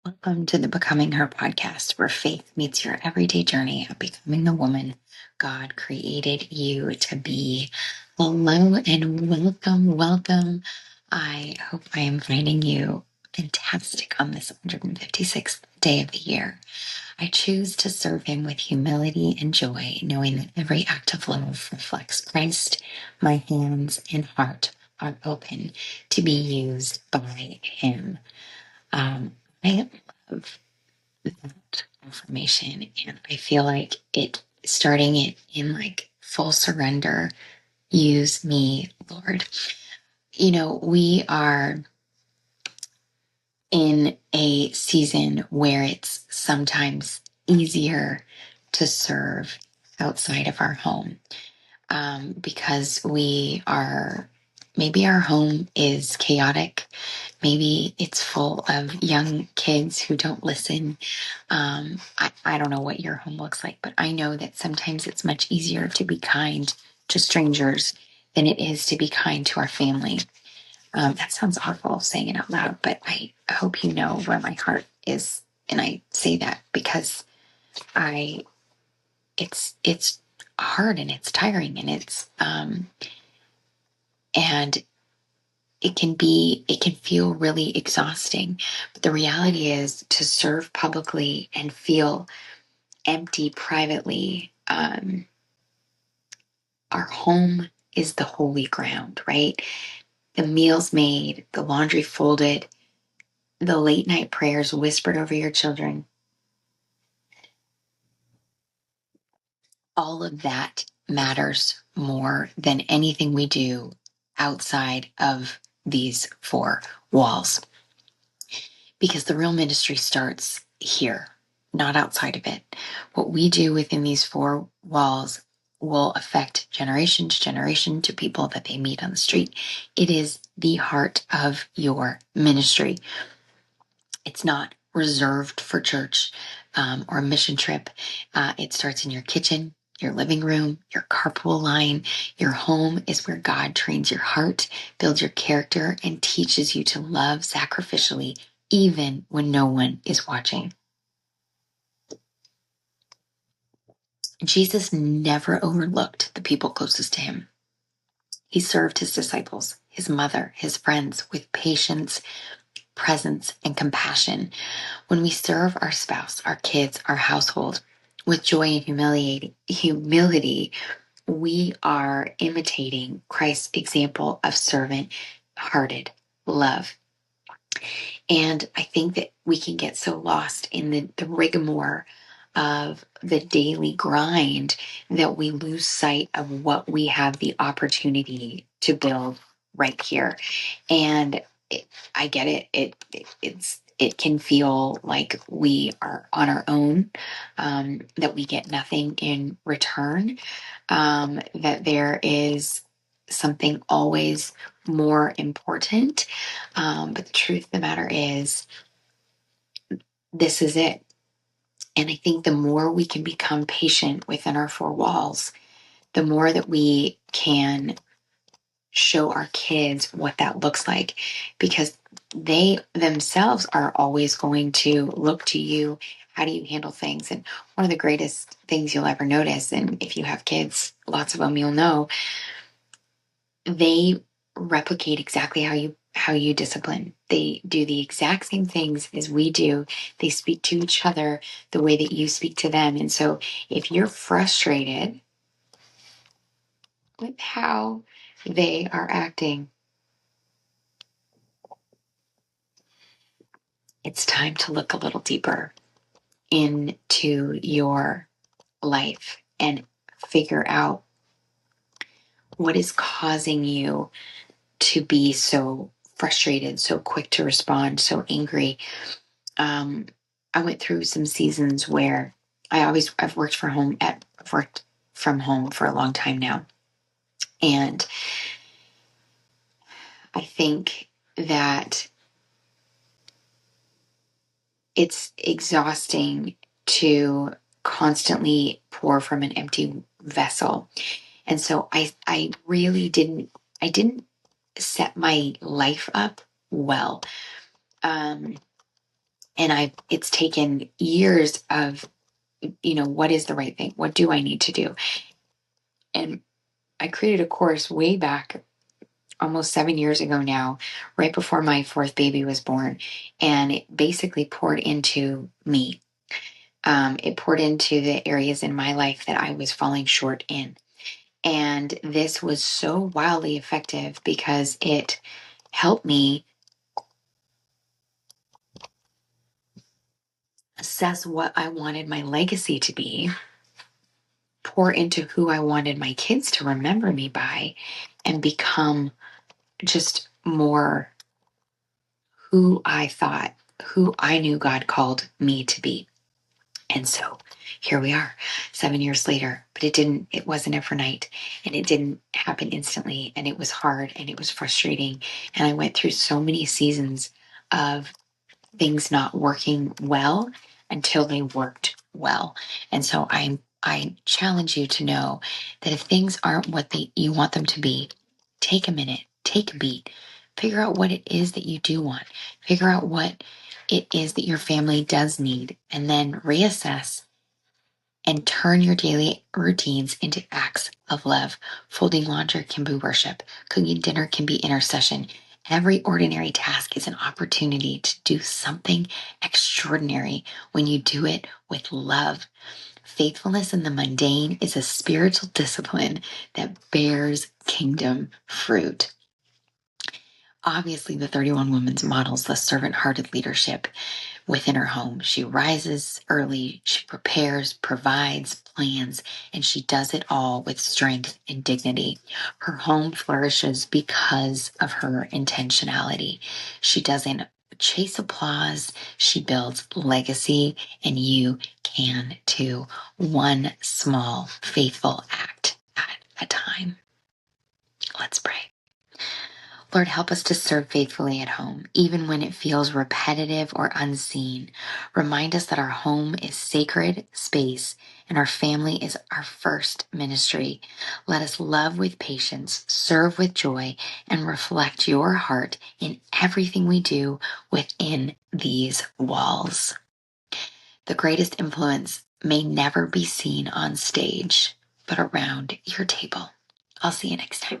Welcome to the Becoming Her podcast, where faith meets your everyday journey of becoming the woman God created you to be. Hello and welcome. I hope I am finding you fantastic on this 156th day of the year. I choose to serve Him with humility and joy, knowing that every act of love reflects Christ. My hands and heart are open to be used by Him. I love that affirmation, and I feel like starting it in like full surrender. Use me, Lord. We are in a season where it's sometimes easier to serve outside of our home, because maybe our home is chaotic. Maybe it's full of young kids who don't listen. I don't know what your home looks like, but I know that sometimes it's much easier to be kind to strangers than it is to be kind to our family. That sounds awful saying it out loud, but I hope you know where my heart is. And I say that because it's hard and it's tiring and and it can feel really exhausting. But the reality is, to serve publicly and feel empty privately, our home is the holy ground, right? The meals made, the laundry folded, the late night prayers whispered over your children, all of that matters more than anything we do outside of these four walls. Because the real ministry starts here, not outside of it. What we do within these four walls will affect generation to generation, to people that they meet on the street. It is the heart of your ministry. It's not reserved for church or a mission trip. It starts in your kitchen, your living room, your carpool line. Your home is where God trains your heart, builds your character, and teaches you to love sacrificially, even when no one is watching. Jesus never overlooked the people closest to him. He served his disciples, his mother, his friends with patience, presence, and compassion. When we serve our spouse, our kids, our household with joy and humility, we are imitating Christ's example of servant-hearted love. And I think that we can get so lost in the rigmarole of the daily grind that we lose sight of what we have the opportunity to build right here. And I get it. It can feel like we are on our own, that we get nothing in return, that there is something always more important. But the truth of the matter is, this is it. And I think the more we can become patient within our four walls, the more that we can show our kids what that looks like, because they themselves are always going to look to you. How do you handle things? And one of the greatest things you'll ever notice, and if you have kids, lots of them, you'll know, they replicate exactly how you discipline. They do the exact same things as we do. They speak to each other the way that you speak to them. And so if you're frustrated with how they are acting, it's time to look a little deeper into your life and figure out what is causing you to be so frustrated, so quick to respond, so angry. I went through some seasons where I've worked from home for a long time now. And I think that it's exhausting to constantly pour from an empty vessel. And so I really I didn't set my life up well. And it's taken years of, what is the right thing? What do I need to do? And I created a course way back, almost 7 years ago now, right before my fourth baby was born. And it basically poured into me. It poured into the areas in my life that I was falling short in. And this was so wildly effective because it helped me assess what I wanted my legacy to be, pour into who I wanted my kids to remember me by, and become just more who I knew God called me to be. And so here we are 7 years later, but it wasn't overnight, and it didn't happen instantly, and it was hard and it was frustrating. And I went through so many seasons of things not working well until they worked well. And so I challenge you to know that if things aren't what you want them to be, take a minute, take a beat, figure out what it is that you do want, figure out what it is that your family does need, and then reassess and turn your daily routines into acts of love. Folding laundry can be worship. Cooking dinner can be intercession. Every ordinary task is an opportunity to do something extraordinary when you do it with love. Faithfulness in the mundane is a spiritual discipline that bears kingdom fruit. Obviously, the 31 Women's models the servant-hearted leadership within her home. She rises early, she prepares, provides, plans, and she does it all with strength and dignity. Her home flourishes because of her intentionality. She doesn't chase applause, she builds legacy, and you can too. One small, faithful act at a time. Let's pray. Lord, help us to serve faithfully at home, even when it feels repetitive or unseen. Remind us that our home is sacred space and our family is our first ministry. Let us love with patience, serve with joy, and reflect your heart in everything we do within these walls. The greatest influence may never be seen on stage, but around your table. I'll see you next time.